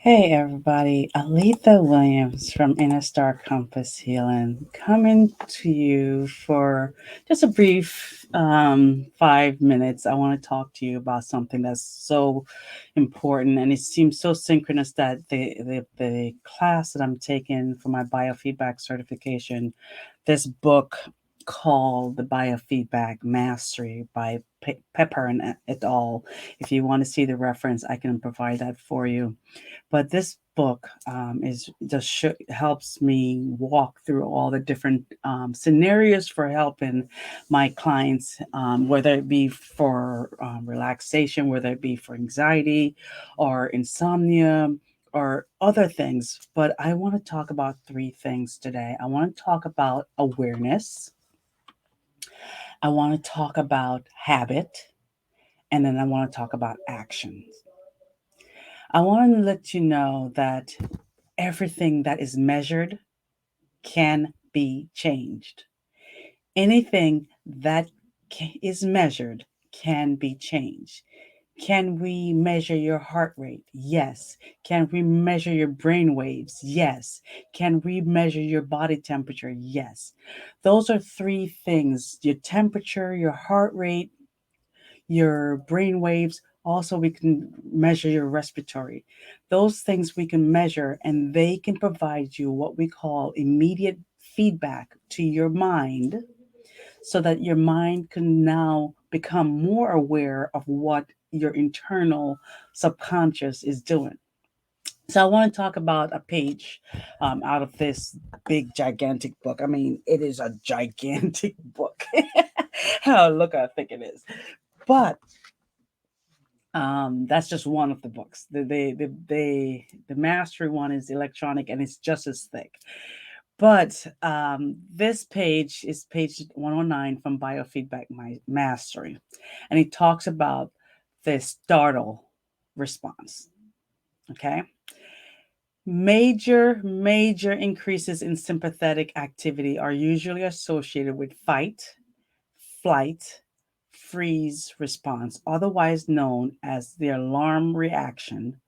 Hey everybody, Aletha Williams from Inner Star Compass Healing coming to you for just a brief 5 minutes. I want to talk to you about something that's so important, and it seems so synchronous that the class that I'm taking for my biofeedback certification, this book called The Biofeedback Mastery by Pepper and et al. If you want to see the reference, I can provide that for you. But this book is just helps me walk through all the different scenarios for helping my clients, whether it be for relaxation, whether it be for anxiety or insomnia or other things. But I want to talk about three things today. I want to talk about awareness. I want to talk about habit. And then I want to talk about actions. I want to let you know that everything that is measured can be changed. Anything that is measured can be changed. Can we measure your heart rate? Yes. Can we measure your brain waves? Yes. Can we measure your body temperature? Yes. Those are three things: your temperature, your heart rate, your brain waves. Also, we can measure your respiratory. Those things we can measure, and they can provide you what we call immediate feedback to your mind so that your mind can now become more aware of what your internal subconscious is doing. So I want to talk about a page out of this big, gigantic book. I mean, it is a gigantic book. How look, I think it is. But that's just one of the books. The mastery one is electronic and it's just as thick. But this page is page 109 from Biofeedback Mastery, and he talks about the startle response. Okay, major increases in sympathetic activity are usually associated with fight, flight, freeze response, otherwise known as the alarm reaction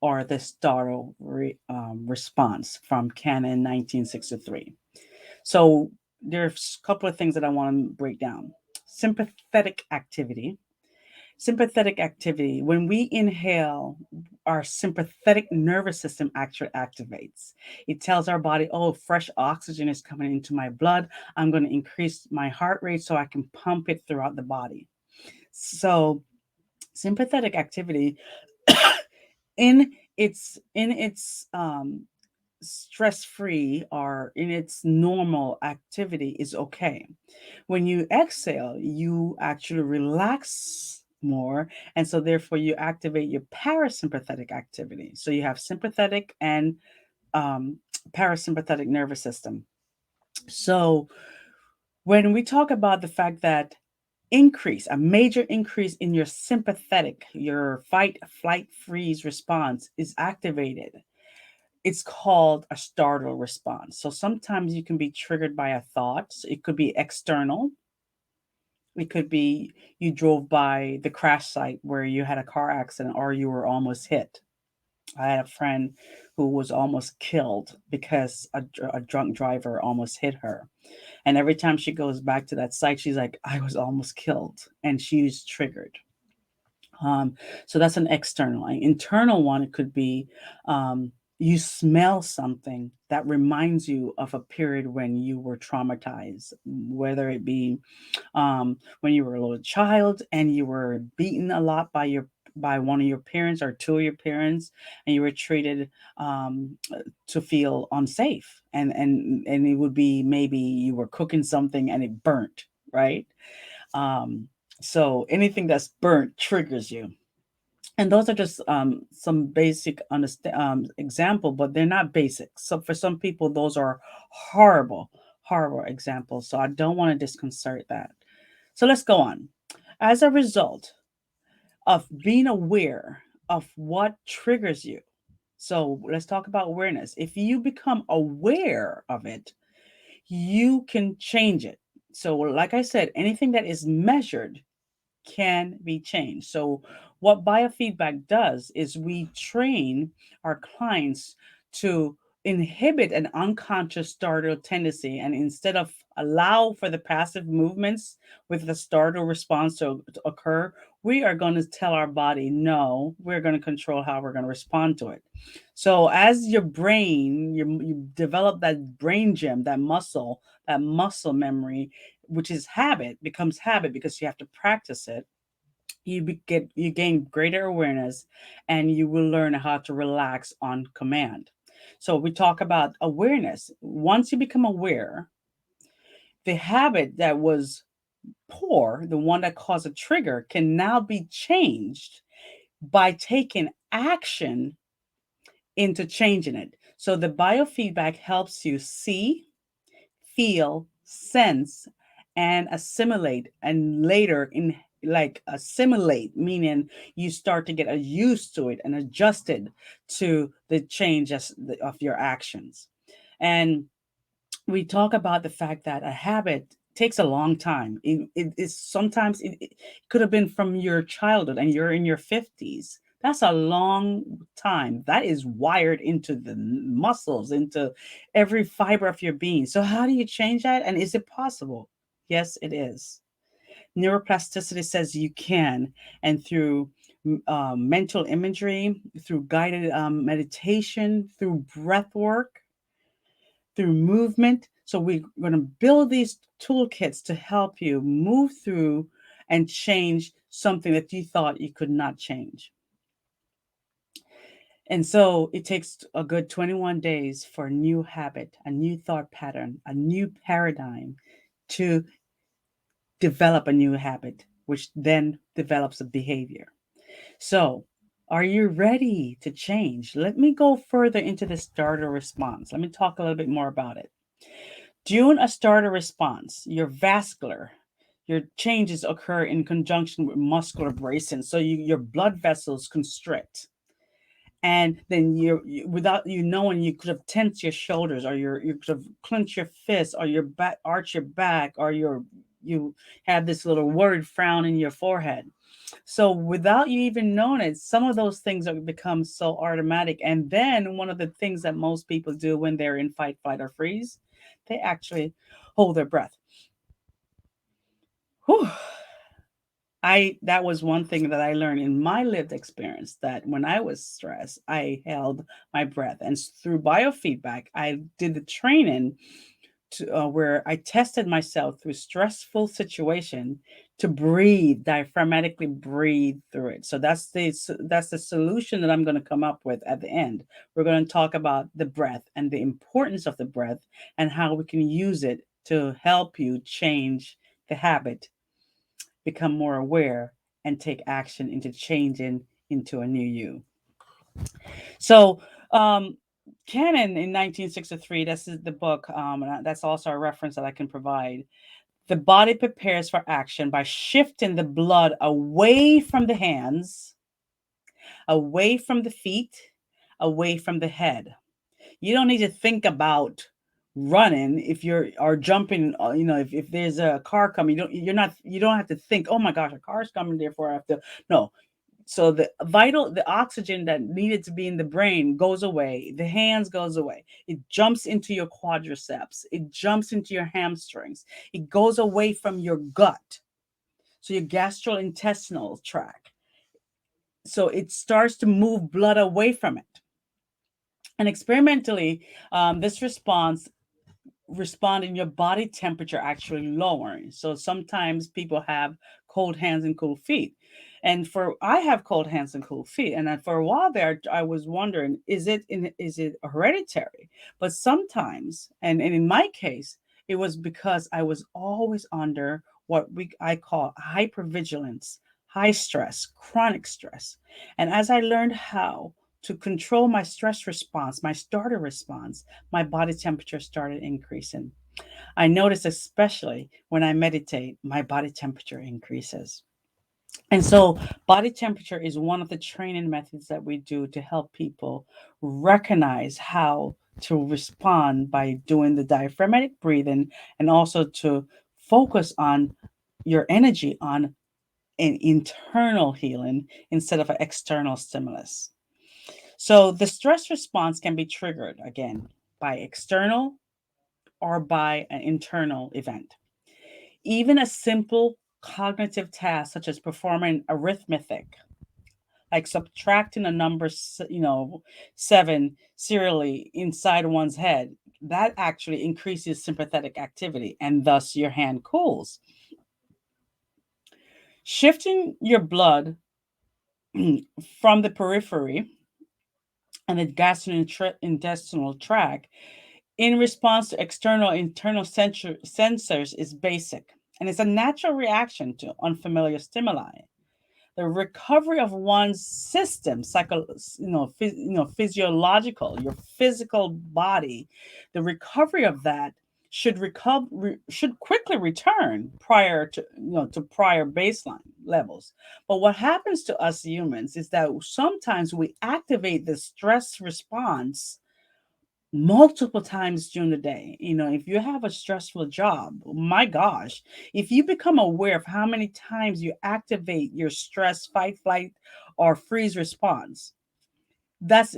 or the startle response from Canon 1963. So there's a couple of things that I want to break down. Sympathetic activity. Sympathetic activity, when we inhale, our sympathetic nervous system actually activates. It tells our body, oh, fresh oxygen is coming into my blood. I'm going to increase my heart rate so I can pump it throughout the body. So sympathetic activity in its stress-free or in its normal activity is okay. When you exhale, you actually relax more, and so therefore you activate your parasympathetic activity. So you have sympathetic and um, parasympathetic nervous system. So when we talk about the fact that a major increase in your sympathetic, your fight, flight, freeze response is activated, it's called a startle response. So sometimes you can be triggered by a thought. So it could be external. It could be you drove by the crash site where you had a car accident or you were almost hit. I had a friend who was almost killed because a drunk driver almost hit her. And every time she goes back to that site, she's like, I was almost killed. And she's triggered. Um, so that's an external. An internal one, it could be you smell something that reminds you of a period when you were traumatized, whether it be when you were a little child and you were beaten a lot by one of your parents or two of your parents, and you were treated to feel unsafe, and it would be maybe you were cooking something and it burnt, right? um, so anything that's burnt triggers you. And those are just some basic example, but they're not basic. So for some people, those are horrible, horrible examples. So I don't want to disconcert that. So let's go on. As a result of being aware of what triggers you, so let's talk about awareness. If you become aware of it, you can change it. So, like I said, anything that is measured can be changed. So, what biofeedback does is we train our clients to inhibit an unconscious startle tendency, and instead of allow for the passive movements with the startle response to occur, we are going to tell our body no, we're going to control how we're going to respond to it. So as your brain, you develop that brain gym, that muscle memory, which is habit, becomes habit because you have to practice it. You gain greater awareness, and you will learn how to relax on command. So we talk about awareness. Once you become aware, the habit that was poor, the one that caused a trigger, can now be changed by taking action into changing it. So the biofeedback helps you see, feel, sense, and assimilate, and later in like assimilate, meaning you start to get used to it and adjusted to the changes of your actions. And we talk about the fact that a habit takes a long time. It is sometimes it could have been from your childhood and you're in your 50s. That's a long time. That is wired into the muscles, into every fiber of your being. So how do you change that? And is it possible? Yes, it is. Neuroplasticity says you can, and through mental imagery, through guided meditation, through breath work, through movement. So we're going to build these toolkits to help you move through and change something that you thought you could not change. And so it takes a good 21 days for a new habit, a new thought pattern, a new paradigm to develop a new habit, which then develops a behavior. So, are you ready to change? Let me go further into the starter response. Let me talk a little bit more about it. During a starter response, your changes occur in conjunction with muscular bracing. So your blood vessels constrict. And then without you knowing, you could have tensed your shoulders, or you could have clenched your fists, or your back, arch your back, or you have this little worried frown in your forehead. So without you even knowing it, some of those things are become so automatic. And then one of the things that most people do when they're in fight, flight, or freeze, they actually hold their breath. Whew. I That was one thing that I learned in my lived experience, that when I was stressed, I held my breath. And through biofeedback, I did the training where I tested myself through stressful situation to breathe, diaphragmatically breathe through it. So that's the solution that I'm going to come up with at the end. We're going to talk about the breath and the importance of the breath and how we can use it to help you change the habit, become more aware, and take action into changing into a new you. So, um, Canon in 1963, this is the book, and that's also a reference that I can provide. The body prepares for action by shifting the blood away from the hands, away from the feet, away from the head. You don't need to think about running if you're or jumping. If there's a car coming, you don't have to think, oh my gosh, a car's coming, therefore I have to. No, so the oxygen that needed to be in the brain goes away, the hands goes away, it jumps into your quadriceps, it jumps into your hamstrings, it goes away from your gut, so your gastrointestinal tract, so it starts to move blood away from it. And experimentally, this respond in your body temperature actually lowering. So sometimes people have cold hands and cold feet. And for I have cold hands and cold feet. And for a while there, I was wondering, is it hereditary? But sometimes, and in my case, it was because I was always under what I call hypervigilance, high stress, chronic stress. And as I learned how to control my stress response, my starter response, my body temperature started increasing. I notice, especially when I meditate, my body temperature increases. And so, body temperature is one of the training methods that we do to help people recognize how to respond by doing the diaphragmatic breathing, and also to focus on your energy on an internal healing instead of an external stimulus. So, the stress response can be triggered again by external or by an internal event. Even a simple cognitive task such as performing arithmetic, like subtracting a number, 7 serially inside one's head, that actually increases sympathetic activity and thus your hand cools. Shifting your blood from the periphery and the gastrointestinal tract in response to external internal sensors is basic, and it's a natural reaction to unfamiliar stimuli. The recovery of one's system, physiological, your physical body, the recovery of that should quickly return prior to to prior baseline levels. But what happens to us humans is that sometimes we activate the stress response multiple times during the day. If you have a stressful job, my gosh, if you become aware of how many times you activate your stress, fight, flight, or freeze response, that's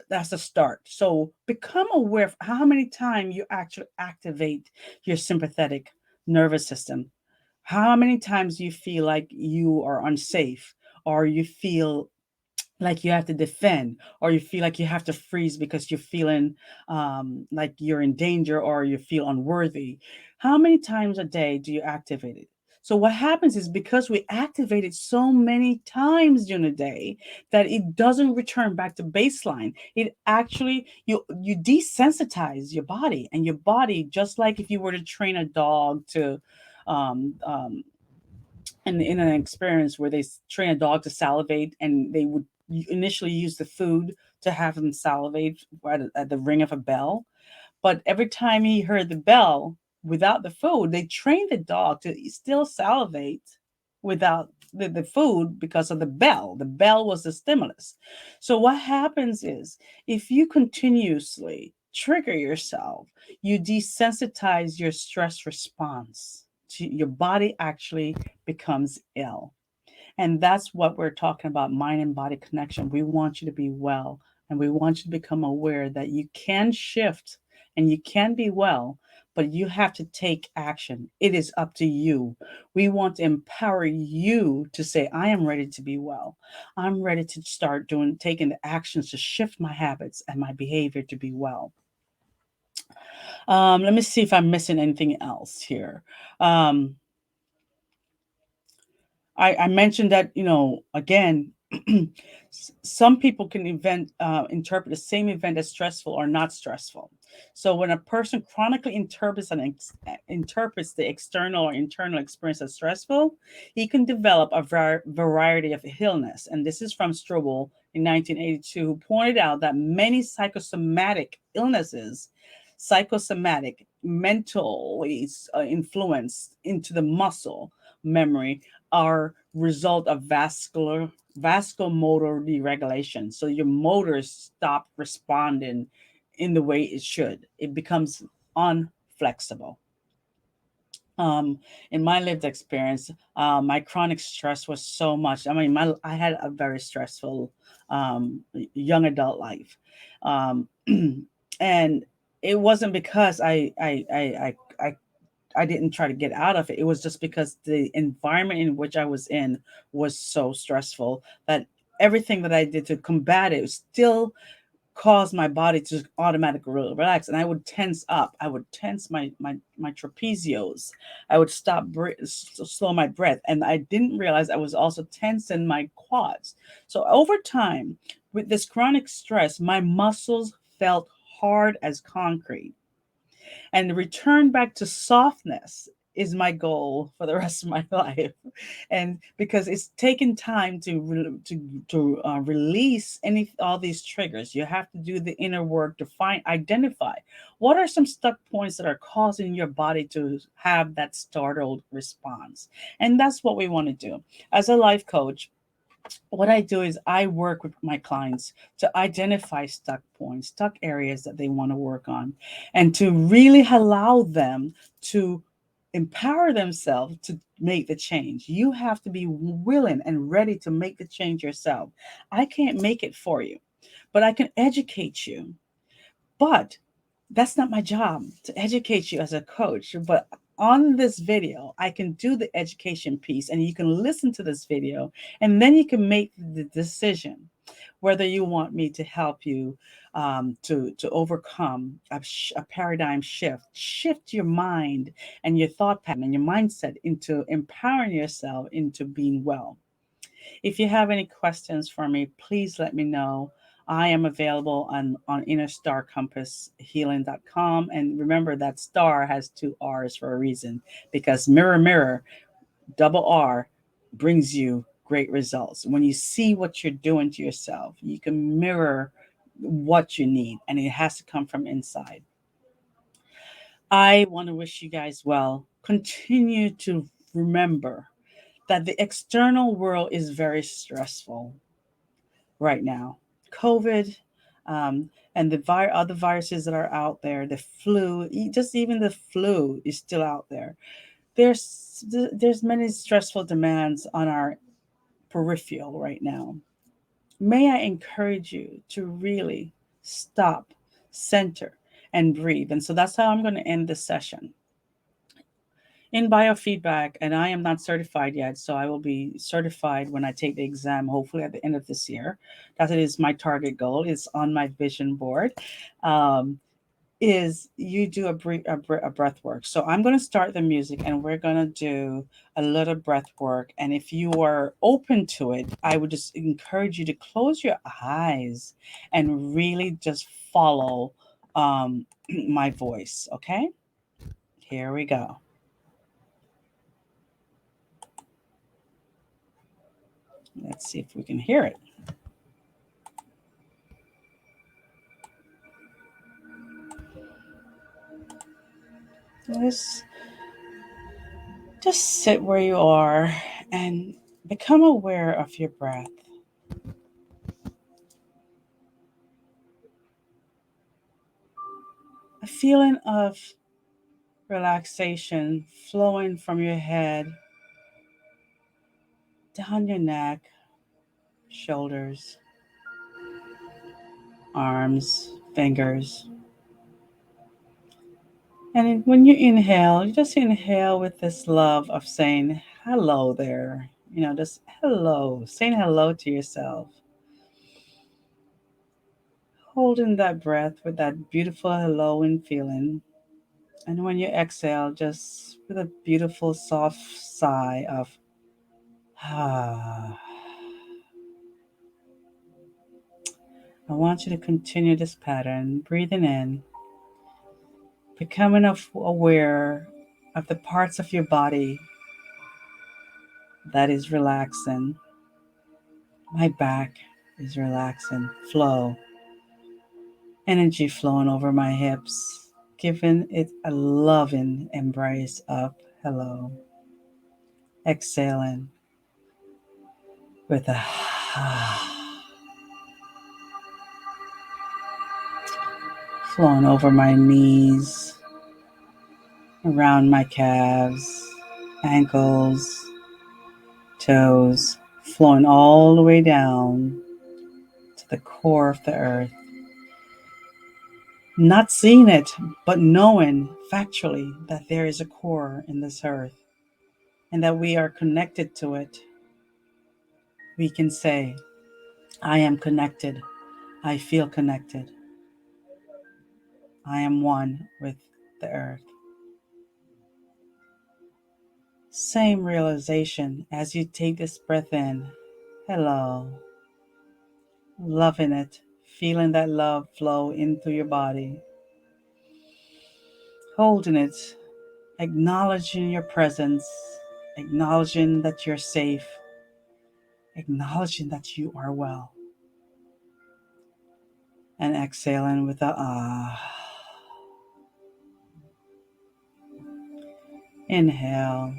a start. So become aware of how many times you actually activate your sympathetic nervous system, how many times you feel like you are unsafe, or you feel like you have to defend, or you feel like you have to freeze because you're feeling like you're in danger, or you feel unworthy. How many times a day do you activate it? So what happens is, because we activate it so many times during the day, that it doesn't return back to baseline. It actually, you desensitize your body, and your body, just like if you were to train a dog to um, um, in an experience where they train a dog to salivate, and they would initially use the food to have him salivate at the ring of a bell. But every time he heard the bell without the food, they trained the dog to still salivate without the food because of the bell. The bell was the stimulus. So what happens is, if you continuously trigger yourself, you desensitize your stress response. Your body actually becomes ill. And that's what we're talking about, mind and body connection. We want you to be well, and we want you to become aware that you can shift and you can be well, but you have to take action. It is up to you. We want to empower you to say, I am ready to be well. I'm ready to start taking the actions to shift my habits and my behavior to be well. Let me see if I'm missing anything else here. Um, I mentioned that, again, some people can interpret the same event as stressful or not stressful. So when a person chronically interprets the external or internal experience as stressful, he can develop a variety of illness. And this is from Strobel in 1982, who pointed out that many psychosomatic illnesses, psychosomatic, mentally influenced into the muscle memory, are result of vasculomotor deregulation. So your motors stop responding in the way it should. It becomes unflexible. Um, in my lived experience, my chronic stress was so much. I mean, I had a very stressful young adult life, um, and it wasn't because I didn't try to get out of it. It was just because the environment in which I was in was so stressful that everything that I did to combat it still caused my body to automatically relax, and I would tense up. I would tense my trapezios. I would slow my breath, and I didn't realize I was also tensing my quads. So over time, with this chronic stress, my muscles felt hard as concrete, and the return back to softness is my goal for the rest of my life. And because it's taken time to release any all these triggers, you have to do the inner work to identify what are some stuck points that are causing your body to have that startled response. And that's what we want to do. As a life coach, what I do is I work with my clients to identify stuck points, stuck areas that they want to work on, and to really allow them to empower themselves to make the change. You have to be willing and ready to make the change yourself. I can't make it for you, but I can educate you. But that's not my job to educate you as a coach. But on this video, I can do the education piece, and you can listen to this video, and then you can make the decision whether you want me to help you to overcome a paradigm shift your mind and your thought pattern and your mindset into empowering yourself into being well. If you have any questions for me, please let me know. I am available on innerstarcompasshealing.com. And remember that star has two R's for a reason, because mirror, mirror, double R brings you great results. When you see what you're doing to yourself, you can mirror what you need, and it has to come from inside. I want to wish you guys well. Continue to remember that the external world is very stressful right now. COVID, and the other viruses that are out there, the flu, just even the flu is still out there. There's many stressful demands on our peripheral right now. May I encourage you to really stop, center, and breathe. And so that's how I'm going to end this session. In biofeedback, and I am not certified yet, so I will be certified when I take the exam, hopefully at the end of this year. That is my target goal. It's on my vision board. Is you do a breath work. So I'm going to start the music, and we're going to do a little breath work. And if you are open to it, I would just encourage you to close your eyes and really just follow my voice. Okay, here we go. Let's see if we can hear it. Just sit where you are and become aware of your breath. A feeling of relaxation flowing from your head down your neck, shoulders, arms, fingers. And when you inhale, you just inhale with this love of saying hello there. Just hello, saying hello to yourself. Holding that breath with that beautiful helloing feeling. And when you exhale, just with a beautiful soft sigh of ah. I want you to continue this pattern, breathing in, becoming aware of the parts of your body that is relaxing. My back is relaxing, flow, energy flowing over my hips, giving it a loving embrace of hello. Exhaling with a flowing over my knees, around my calves, ankles, toes, flowing all the way down to the core of the earth. Not seeing it, but knowing factually that there is a core in this earth and that we are connected to it. We can say, I am connected. I feel connected. I am one with the earth. Same realization as you take this breath in. Hello. Loving it. Feeling that love flow into your body. Holding it acknowledging your presence, acknowledging that you're safe, acknowledging that you are well, and exhaling with a ah. Inhale.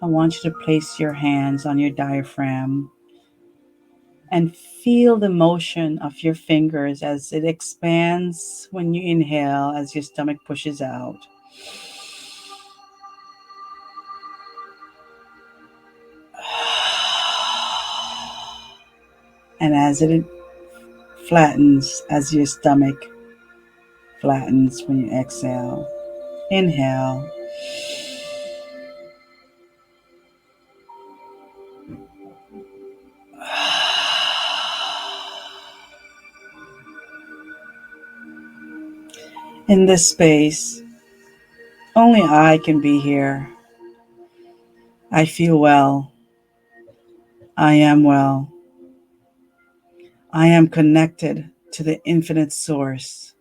I want you to place your hands on your diaphragm and feel the motion of your fingers as it expands when you inhale, as your stomach pushes out. And as it flattens, as your stomach flattens when you exhale, inhale. In this space, only I can be here. I feel well. I am well. I am connected to the infinite source.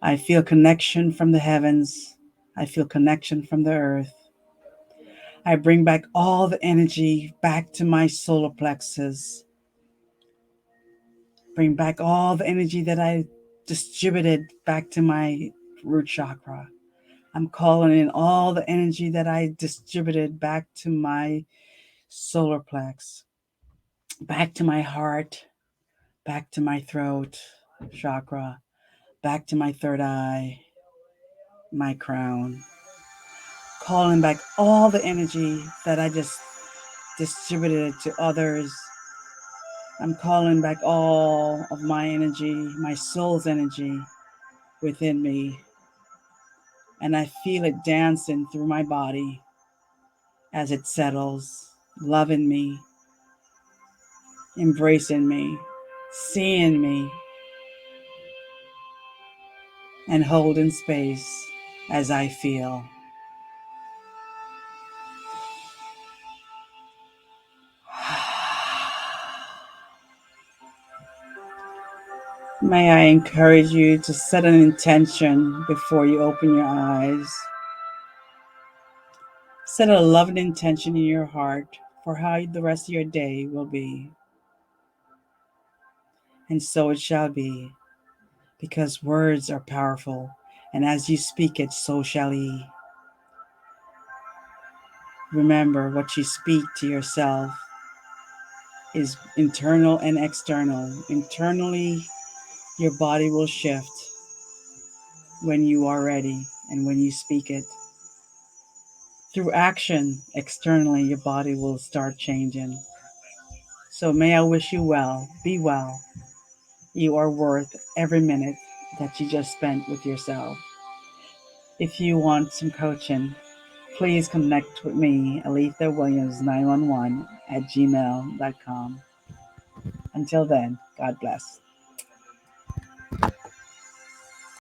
I feel connection from the heavens. I feel connection from the earth. I bring back all the energy back to my solar plexus. Bring back all the energy that I distributed back to my root chakra. I'm calling in all the energy that I distributed back to my solar plex, back to my heart, back to my throat chakra, back to my third eye, my crown. Calling back all the energy that I just distributed to others. I'm calling back all of my energy, my soul's energy within me. And I feel it dancing through my body as it settles, loving me, embracing me, seeing me, and holding space as I feel. May I encourage you to set an intention before you open your eyes. Set a loving intention in your heart for how the rest of your day will be. And so it shall be, because words are powerful, and as you speak it, so shall he. Remember, what you speak to yourself is internal and external. Internally, your body will shift when you are ready and when you speak it. Through action, externally, your body will start changing. So may I wish you well. Be well. You are worth every minute that you just spent with yourself. If you want some coaching, please connect with me, Aletha Williams 911 at gmail.com. Until then, God bless.